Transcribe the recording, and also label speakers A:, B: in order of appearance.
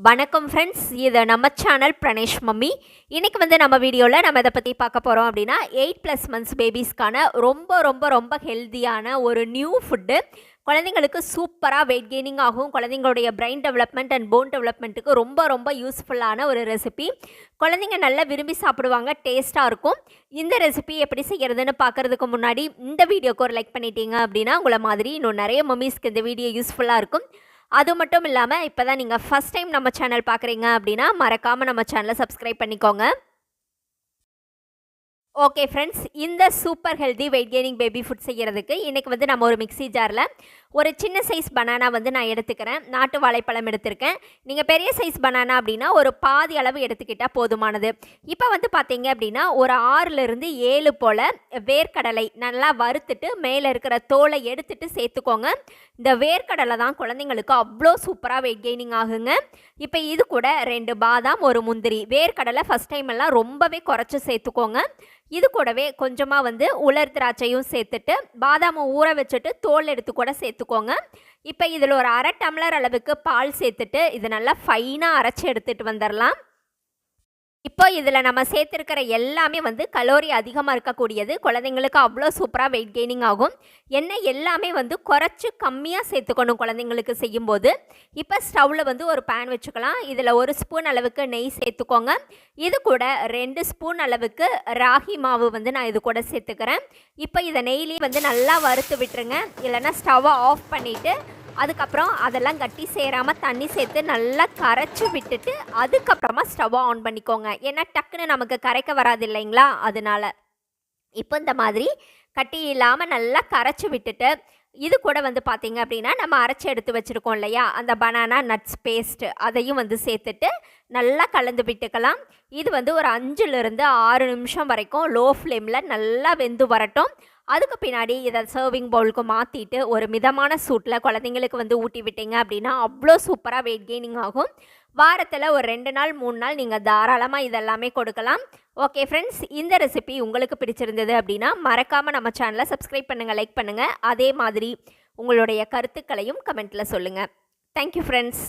A: வணக்கம் ஃப்ரெண்ட்ஸ், இது நம்ம சேனல் பிரணேஷ் மம்மி. இன்றைக்கி நம்ம வீடியோவில் நம்ம இதை பற்றி பார்க்க போகிறோம் அப்படின்னா 8+ மந்த்ஸ் பேபிஸ்க்கான ரொம்ப ரொம்ப ரொம்ப ஹெல்த்தியான ஒரு நியூ ஃபுட்டு. குழந்தைங்களுக்கு சூப்பராக வெயிட் கெய்னிங் ஆகும். குழந்தைங்களுடைய பிரெயின் டெவலப்மெண்ட் அண்ட் போன் டெவலப்மெண்ட்டுக்கு ரொம்ப ரொம்ப யூஸ்ஃபுல்லான ஒரு ரெசிபி. குழந்தைங்க நல்லா விரும்பி சாப்பிடுவாங்க, டேஸ்ட்டாக இருக்கும். இந்த ரெசிபி எப்படி செய்கிறதுன்னு பார்க்குறதுக்கு முன்னாடி இந்த வீடியோக்கு ஒரு லைக் பண்ணிட்டீங்க அப்படின்னா உங்களை மாதிரி இன்னும் நிறைய மம்மிஸ்க்கு இந்த வீடியோ யூஸ்ஃபுல்லாக இருக்கும். அது மட்டும் இல்லாமல் இப்போ தான் நீங்கள் ஃபஸ்ட் டைம் நம்ம சேனல் பார்க்குறீங்க அப்படின்னா மறக்காமல் நம்ம சேனலை சப்ஸ்கிரைப் பண்ணிக்கோங்க. ஓகே ஃப்ரெண்ட்ஸ், இந்த super healthy wait gaining baby food செய்கிறதுக்கு இன்றைக்கி நம்ம ஒரு மிக்ஸி ஜாரில் ஒரு சின்ன சைஸ் பனானா நான் எடுத்துக்கிறேன். நாட்டு வாழைப்பழம் எடுத்திருக்கேன். நீங்கள் பெரிய சைஸ் பனானா அப்படின்னா ஒரு பாதி அளவு எடுத்துக்கிட்டால் போதுமானது. இப்போ பார்த்தீங்க அப்படின்னா ஒரு 6லேருந்து 7 போல் வேர்க்கடலை நல்லா வறுத்துட்டு மேலே இருக்கிற தோலை எடுத்துட்டு சேர்த்துக்கோங்க. இந்த வேர்க்கடலை தான் குழந்தைங்களுக்கு அவ்வளோ சூப்பராக வெயிட் கெய்னிங் ஆகுங்க. இப்போ இது கூட 2 பாதாம், ஒரு முந்திரி. வேர்க்கடலை ஃபஸ்ட் டைம் எல்லாம் ரொம்பவே குறைச்சி சேர்த்துக்கோங்க. இது கூடவே கொஞ்சமாக உலர் திராட்சையும் சேர்த்துட்டு பாதாமை ஊற வச்சுட்டு தோல் எடுத்து கூட சேர்த்துக்கோங்க. இப்போ இதில் ஒரு 1/2 டம்ளர் அளவுக்கு பால் சேர்த்துட்டு இது நல்லா ஃபைனாக அரைச்சி எடுத்துகிட்டு வந்துடலாம். இப்போ இதில் நம்ம சேர்த்துருக்கிற எல்லாமே கலோரி அதிகமாக இருக்கக்கூடியது. குழந்தைங்களுக்கு அவ்வளோ சூப்பராக வெயிட் கெய்னிங் ஆகும். எண்ணெய் எல்லாமே குறைச்சி கம்மியாக சேர்த்துக்கணும் குழந்தைங்களுக்கு செய்யும்போது. இப்போ ஸ்டவ்வில் ஒரு பேன் வச்சுக்கலாம். இதில் 1 ஸ்பூன் அளவுக்கு நெய் சேர்த்துக்கோங்க. இது கூட 2 ஸ்பூன் அளவுக்கு ராகி மாவு நான் இது கூட சேர்த்துக்கிறேன். இப்போ இதை நெய்லேயே நல்லா வறுத்து விட்டுருங்க. இல்லைன்னா ஸ்டவ்வை ஆஃப் பண்ணிவிட்டு அதுக்கப்புறம் அதெல்லாம் கட்டி சேராமல் தண்ணி சேர்த்து நல்லா கரைச்சி விட்டுட்டு அதுக்கப்புறமா ஸ்டவ்வை ஆன் பண்ணிக்கோங்க. ஏன்னா டக்குன்னு நமக்கு கரைக்க வராது இல்லைங்களா, அதனால. இப்போ இந்த மாதிரி கட்டி இல்லாமல் நல்லா கரைச்சி விட்டுட்டு இது கூட பார்த்தீங்க அப்படின்னா நம்ம அரைச்சி எடுத்து வச்சுருக்கோம் இல்லையா, அந்த பனானா நட்ஸ் பேஸ்ட்டு அதையும் சேர்த்துட்டு நல்லா கலந்து விட்டுக்கலாம். இது ஒரு 5லேருந்து 6 நிமிஷம் வரைக்கும் லோ ஃப்ளேமில் நல்லா வெந்து வரட்டும். அதுக்கு பின்னாடி இதை சர்விங் பவுலுக்கு மாற்றிட்டு ஒரு மிதமான சூட்டில் குழந்தைங்களுக்கு ஊட்டி விட்டீங்க அப்படின்னா அவ்வளோ சூப்பராக வெயிட் கெய்னிங் ஆகும். வாரத்தில் ஒரு 2 நாள் 3 நாள் நீங்கள் தாராளமாக இதெல்லாமே கொடுக்கலாம். ஓகே ஃப்ரெண்ட்ஸ், இந்த ரெசிபி உங்களுக்கு பிடிச்சிருந்தது அப்படின்னா மறக்காமல் நம்ம சேனலை சப்ஸ்கிரைப் பண்ணுங்கள், லைக் பண்ணுங்கள். அதே மாதிரி உங்களுடைய கருத்துக்களையும் கமெண்ட்டில் சொல்லுங்கள். Thank you friends.